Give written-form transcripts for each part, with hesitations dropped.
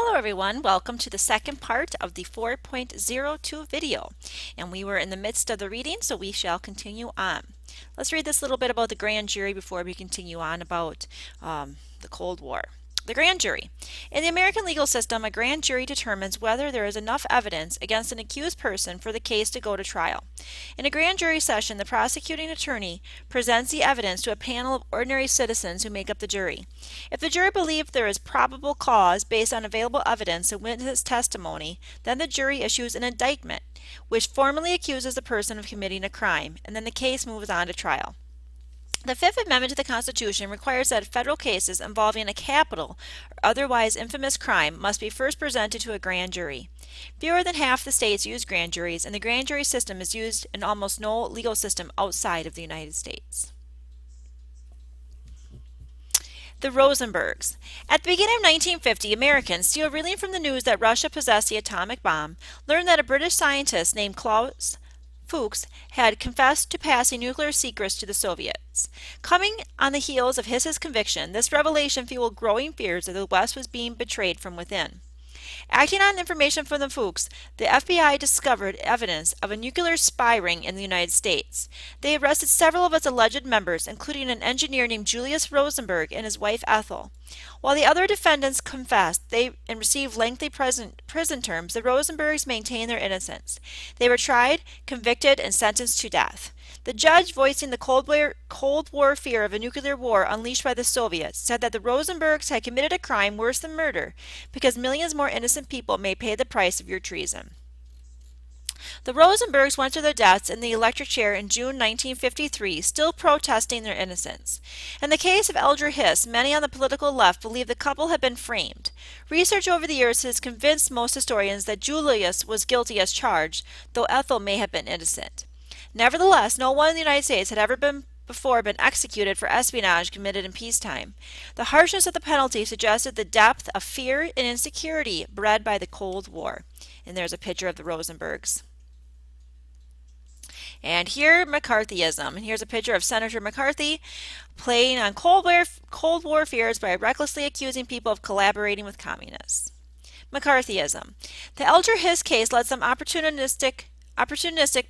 Hello everyone, welcome to the second part of the 4.02 video. And we were in the midst of the reading, so we shall continue on. Let's read this little bit about the grand jury before we continue on about the Cold War. The grand jury. In the American legal system, a grand jury determines whether there is enough evidence against an accused person for the case to go to trial. In a grand jury session, the prosecuting attorney presents the evidence to a panel of ordinary citizens who make up the jury. If the jury believes there is probable cause based on available evidence and witness testimony, then the jury issues an indictment, which formally accuses the person of committing a crime, and then the case moves on to trial. The Fifth Amendment to the Constitution requires that federal cases involving a capital or otherwise infamous crime must be first presented to a grand jury. Fewer than half the states use grand juries, and the grand jury system is used in almost no legal system outside of the United States. The Rosenbergs. At the beginning of 1950, Americans, still reeling from the news that Russia possessed the atomic bomb, learned that a British scientist named Klaus Fuchs had confessed to passing nuclear secrets to the Soviets. Coming on the heels of his conviction, this revelation fueled growing fears that the West was being betrayed from within. Acting on information from the Fuchs, the FBI discovered evidence of a nuclear spy ring in the United States. They arrested several of its alleged members, including an engineer named Julius Rosenberg and his wife Ethel. While the other defendants confessed and received lengthy prison terms, the Rosenbergs maintained their innocence. They were tried, convicted, and sentenced to death. The judge, voicing the Cold War fear of a nuclear war unleashed by the Soviets, said that the Rosenbergs had committed a crime worse than murder because millions more innocent people may pay the price of your treason. The Rosenbergs went to their deaths in the electric chair in June 1953, still protesting their innocence. In the case of Eldridge Hiss, many on the political left believe the couple had been framed. Research over the years has convinced most historians that Julius was guilty as charged, though Ethel may have been innocent. Nevertheless, no one in the United States had ever before been executed for espionage committed in peacetime. The harshness of the penalty suggested the depth of fear and insecurity bred by the Cold War. And there's a picture of the Rosenbergs. And here, McCarthyism. And here's a picture of Senator McCarthy playing on Cold War fears by recklessly accusing people of collaborating with communists. McCarthyism. The Eldridge Hiss case led some opportunistic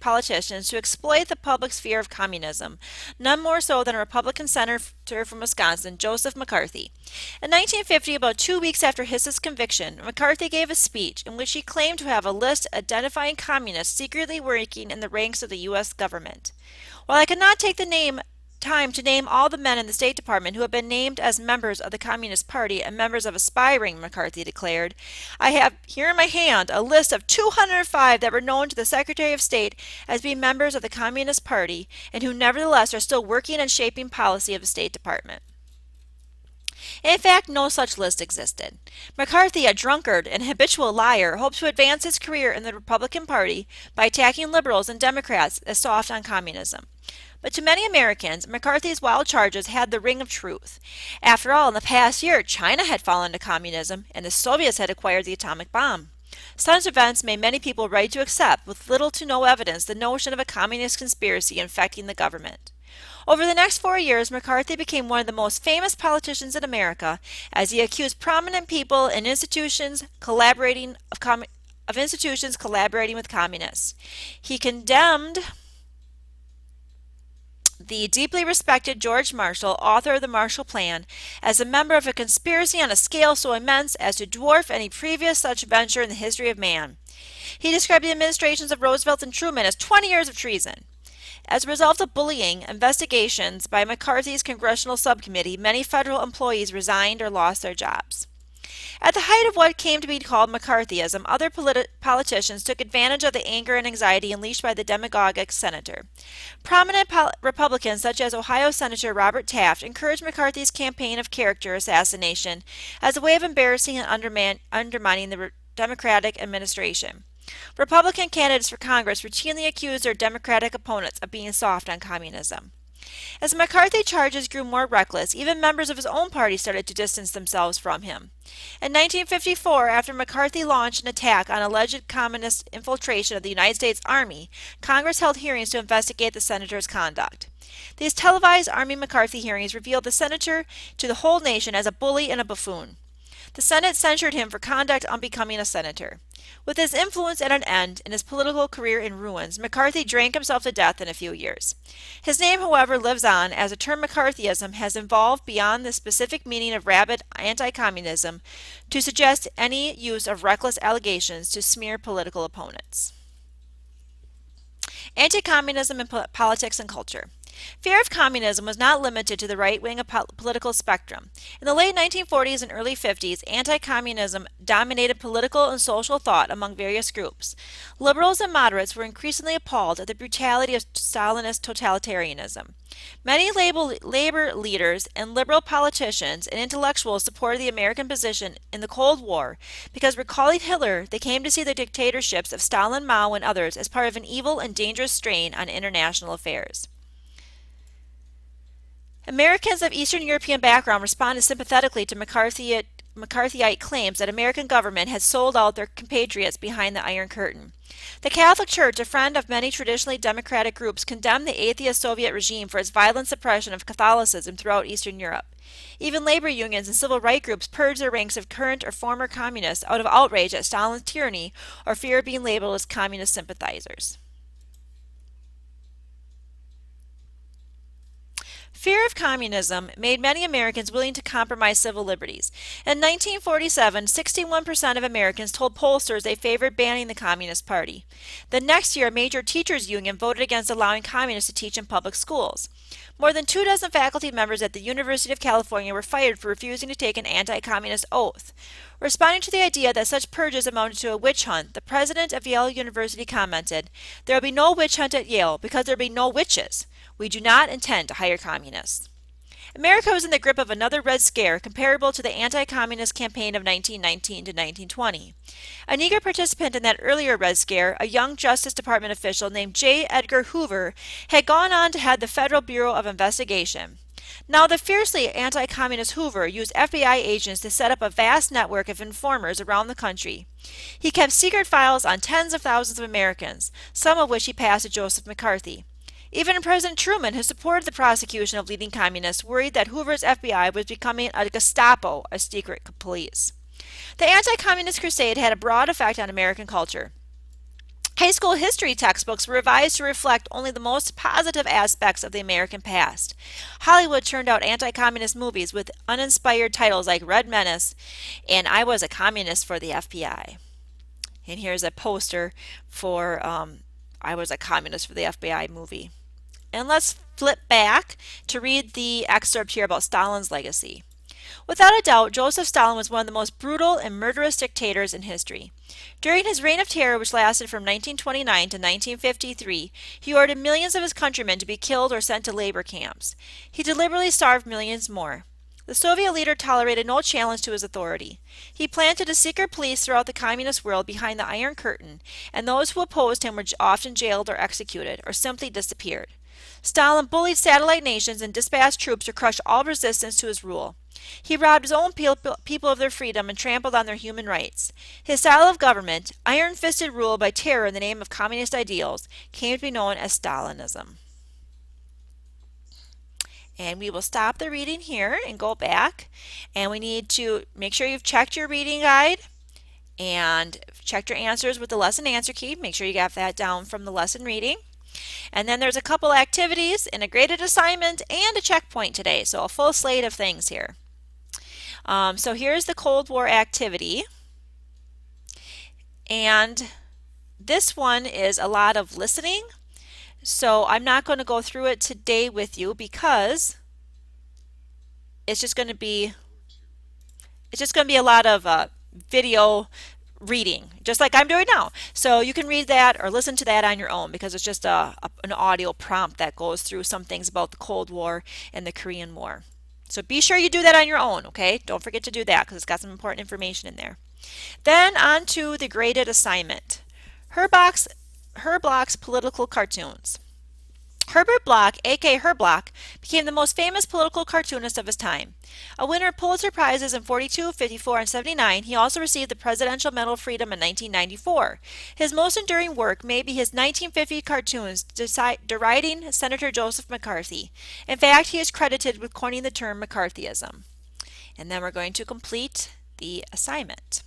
politicians to exploit the public's fear of communism, none more so than a Republican senator from Wisconsin, Joseph McCarthy. In 1950, about 2 weeks after Hiss's conviction, McCarthy gave a speech in which he claimed to have a list identifying communists secretly working in the ranks of the U.S. government. While I could not take the time to name all the men in the State Department who have been named as members of the Communist Party and members of a spy ring, McCarthy declared, I have here in my hand a list of 205 that were known to the Secretary of State as being members of the Communist Party and who nevertheless are still working and shaping policy of the State Department. In fact, no such list existed. McCarthy, a drunkard and habitual liar, hoped to advance his career in the Republican Party by attacking liberals and Democrats as soft on communism. But to many Americans, McCarthy's wild charges had the ring of truth. After all, in the past year, China had fallen to communism, and the Soviets had acquired the atomic bomb. Such events made many people ready to accept, with little to no evidence, the notion of a communist conspiracy infecting the government. Over the next 4 years, McCarthy became one of the most famous politicians in America, as he accused prominent people and institutions collaborating with communists. He condemned the deeply respected George Marshall, author of the Marshall Plan, as a member of a conspiracy on a scale so immense as to dwarf any previous such venture in the history of man. He described the administrations of Roosevelt and Truman as 20 years of treason. As a result of bullying investigations by McCarthy's congressional subcommittee, many federal employees resigned or lost their jobs. At the height of what came to be called McCarthyism, other politicians took advantage of the anger and anxiety unleashed by the demagogic senator. Prominent Republicans such as Ohio Senator Robert Taft encouraged McCarthy's campaign of character assassination as a way of embarrassing and undermining the Democratic administration. Republican candidates for Congress routinely accused their Democratic opponents of being soft on communism. As McCarthy charges grew more reckless, even members of his own party started to distance themselves from him. In 1954, after McCarthy launched an attack on alleged communist infiltration of the United States Army, Congress held hearings to investigate the senator's conduct. These televised Army McCarthy hearings revealed the senator to the whole nation as a bully and a buffoon. The Senate censured him for conduct unbecoming a senator. With his influence at an end and his political career in ruins, McCarthy drank himself to death in a few years. His name, however, lives on, as the term McCarthyism has evolved beyond the specific meaning of rabid anti-communism to suggest any use of reckless allegations to smear political opponents. Anti-communism in politics and culture. Fear of communism was not limited to the right-wing political spectrum. In the late 1940s and early 50s, anti-communism dominated political and social thought among various groups. Liberals and moderates were increasingly appalled at the brutality of Stalinist totalitarianism. Many labor leaders and liberal politicians and intellectuals supported the American position in the Cold War because, recalling Hitler, they came to see the dictatorships of Stalin, Mao, and others as part of an evil and dangerous strain on international affairs. Americans of Eastern European background responded sympathetically to McCarthyite claims that American government had sold out their compatriots behind the Iron Curtain. The Catholic Church, a friend of many traditionally democratic groups, condemned the atheist Soviet regime for its violent suppression of Catholicism throughout Eastern Europe. Even labor unions and civil rights groups purged their ranks of current or former communists out of outrage at Stalin's tyranny or fear of being labeled as communist sympathizers. Fear of communism made many Americans willing to compromise civil liberties. In 1947, 61% of Americans told pollsters they favored banning the Communist Party. The next year, a major teachers' union voted against allowing communists to teach in public schools. More than 24 faculty members at the University of California were fired for refusing to take an anti-communist oath. Responding to the idea that such purges amounted to a witch hunt, the president of Yale University commented, "There will be no witch hunt at Yale because there will be no witches. We do not intend to hire communists." America was in the grip of another Red Scare comparable to the anti-communist campaign of 1919 to 1920. An eager participant in that earlier Red Scare, a young Justice Department official named J. Edgar Hoover, had gone on to head the Federal Bureau of Investigation. Now, the fiercely anti-communist Hoover used FBI agents to set up a vast network of informers around the country. He kept secret files on tens of thousands of Americans, some of which he passed to Joseph McCarthy. Even President Truman, who supported the prosecution of leading communists, worried that Hoover's FBI was becoming a Gestapo, a secret police. The anti-communist crusade had a broad effect on American culture. High school history textbooks were revised to reflect only the most positive aspects of the American past. Hollywood turned out anti-communist movies with uninspired titles like Red Menace and I Was a Communist for the FBI. And here's a poster for I Was a Communist for the FBI movie. And let's flip back to read the excerpt here about Stalin's legacy. Without a doubt, Joseph Stalin was one of the most brutal and murderous dictators in history. During his reign of terror, which lasted from 1929 to 1953, he ordered millions of his countrymen to be killed or sent to labor camps. He deliberately starved millions more. The Soviet leader tolerated no challenge to his authority. He planted a secret police throughout the communist world behind the Iron Curtain, and those who opposed him were often jailed or executed, or simply disappeared. Stalin bullied satellite nations and dispatched troops to crush all resistance to his rule. He robbed his own people of their freedom and trampled on their human rights. His style of government, iron-fisted rule by terror in the name of communist ideals, came to be known as Stalinism. And we will stop the reading here and go back. And we need to make sure you've checked your reading guide and checked your answers with the lesson answer key. Make sure you got that down from the lesson reading. And then there's a couple activities and a graded assignment and a checkpoint today. So a full slate of things here. So here's the Cold War activity. And this one is a lot of listening. So I'm not going to go through it today with you because it's just going to be a lot of video reading, just like I'm doing now. So you can read that or listen to that on your own because it's just an audio prompt that goes through some things about the Cold War and the Korean War. So be sure you do that on your own, okay? Don't forget to do that because it's got some important information in there. Then on to the graded assignment. Herblock's political cartoons. Herbert Bloch, aka Herblock, became the most famous political cartoonist of his time. A winner of Pulitzer Prizes in 42, 54, and 79, he also received the Presidential Medal of Freedom in 1994. His most enduring work may be his 1950 cartoons deriding Senator Joseph McCarthy. In fact, he is credited with coining the term McCarthyism. And then we're going to complete the assignment.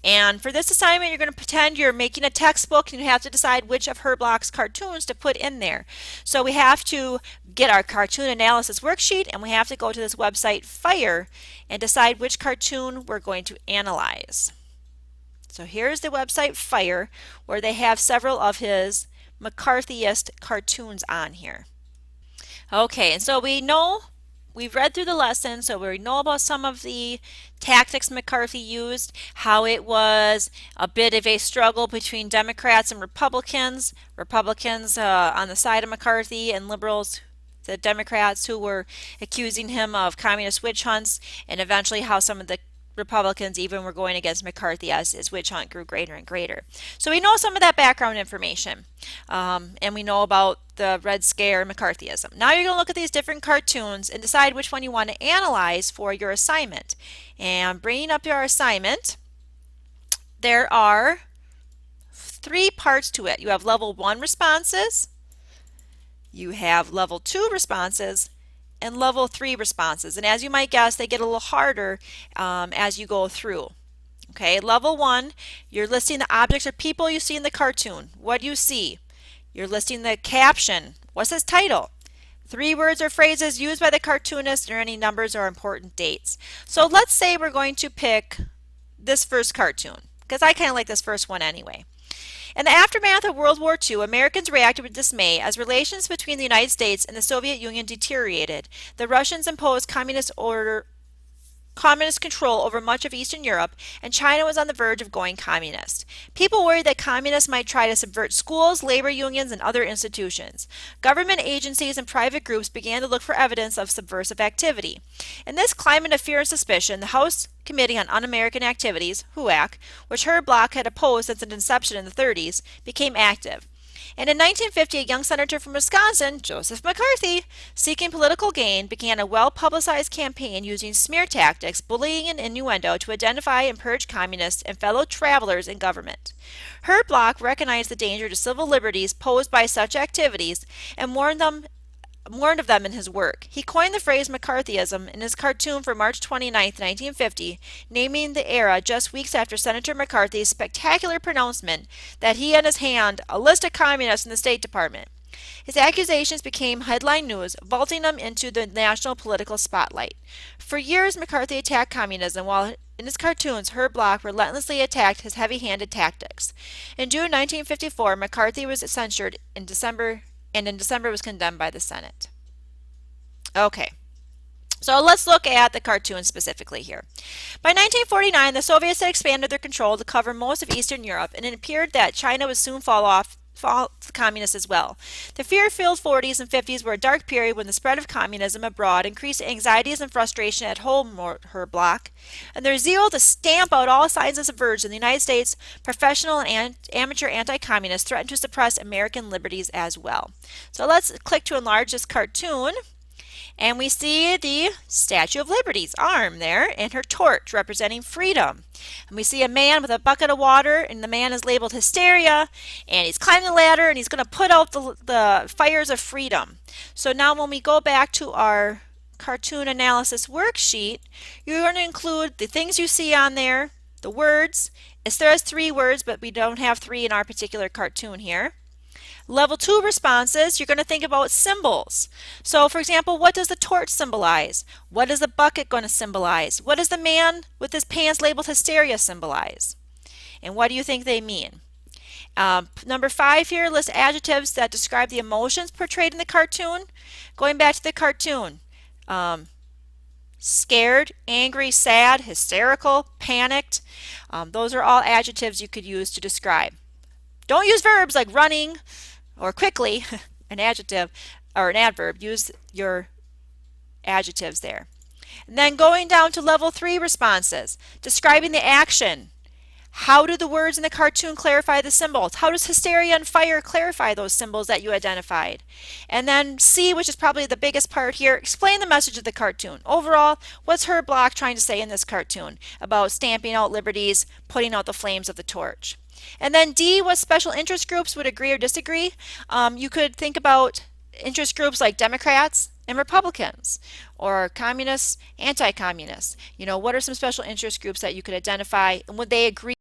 And for this assignment, you're going to pretend you're making a textbook and you have to decide which of Herb Bloch's cartoons to put in there. So we have to get our cartoon analysis worksheet and we have to go to this website FIRE and decide which cartoon we're going to analyze. So here's the website FIRE where they have several of his McCarthyist cartoons on here. Okay, and so we've read through the lesson, so we know about some of the tactics McCarthy used, how it was a bit of a struggle between Democrats and Republicans. Republicans on the side of McCarthy and liberals, the Democrats, who were accusing him of communist witch hunts, and eventually how some of the Republicans even were going against McCarthy as his witch hunt grew greater and greater. So we know some of that background information, and we know about the Red Scare McCarthyism. Now you're going to look at these different cartoons and decide which one you want to analyze for your assignment. And bringing up your assignment, there are 3 parts to it. You have level 1 responses, you have level 2 responses, and level 3 responses. And as you might guess, they get a little harder as you go through. Okay, level 1, you're listing the objects or people you see in the cartoon. What do you see? You're listing the caption. What's his title? 3 words or phrases used by the cartoonist or any numbers or important dates. So let's say we're going to pick this first cartoon, because I kind of like this first one anyway. In the aftermath of World War II, Americans reacted with dismay as relations between the United States and the Soviet Union deteriorated. The Russians imposed communist control over much of Eastern Europe, and China was on the verge of going communist. People worried that communists might try to subvert schools, labor unions, and other institutions. Government agencies and private groups began to look for evidence of subversive activity. In this climate of fear and suspicion, the House Committee on Un-American Activities, HUAC, which Herb Bloch had opposed since its inception in the 30s, became active. And in 1950, a young senator from Wisconsin, Joseph McCarthy, seeking political gain, began a well-publicized campaign using smear tactics, bullying, and innuendo to identify and purge communists and fellow travelers in government. Herb Bloch recognized the danger to civil liberties posed by such activities and warned of them in his work. He coined the phrase McCarthyism in his cartoon for March 29, 1950, naming the era just weeks after Senator McCarthy's spectacular pronouncement that he had in his hand a list of communists in the State Department. His accusations became headline news, vaulting him into the national political spotlight. For years, McCarthy attacked communism, while in his cartoons, Herb Bloch relentlessly attacked his heavy-handed tactics. In June 1954, McCarthy was censured in December was condemned by the Senate. Okay, so let's look at the cartoon specifically here. By 1949, the Soviets had expanded their control to cover most of Eastern Europe, and it appeared that China would soon fall to communists as well. The fear-filled 40s and 50s were a dark period when the spread of communism abroad increased anxieties and frustration at home, Herb Bloch, and their zeal to stamp out all signs of subversion in the United States, professional and amateur anti-communists threatened to suppress American liberties as well. So let's click to enlarge this cartoon. And we see the Statue of Liberty's arm there and her torch representing freedom. And we see a man with a bucket of water, and the man is labeled Hysteria, and he's climbing the ladder and he's going to put out the fires of freedom. So now when we go back to our cartoon analysis worksheet, you're going to include the things you see on there, the words. It says 3 words, but we don't have 3 in our particular cartoon here. Level 2 responses, you're going to think about symbols. So for example, what does the torch symbolize? What is the bucket going to symbolize? What does the man with his pants labeled Hysteria symbolize? And what do you think they mean? Number 5 here, list adjectives that describe the emotions portrayed in the cartoon. Going back to the cartoon, scared, angry, sad, hysterical, panicked. Those are all adjectives you could use to describe. Don't use verbs like running or quickly, an adjective or an adverb. Use your adjectives there. And then going down to level 3 responses, describing the action. How do the words in the cartoon clarify the symbols? How does hysteria and fire clarify those symbols that you identified? And then C, which is probably the biggest part here, explain the message of the cartoon. Overall, what's Herb Bloch trying to say in this cartoon about stamping out liberties, putting out the flames of the torch? And then D, what special interest groups would agree or disagree? You could think about interest groups like Democrats And Republicans or communists, anti-communists. What are some special interest groups that you could identify and would they agree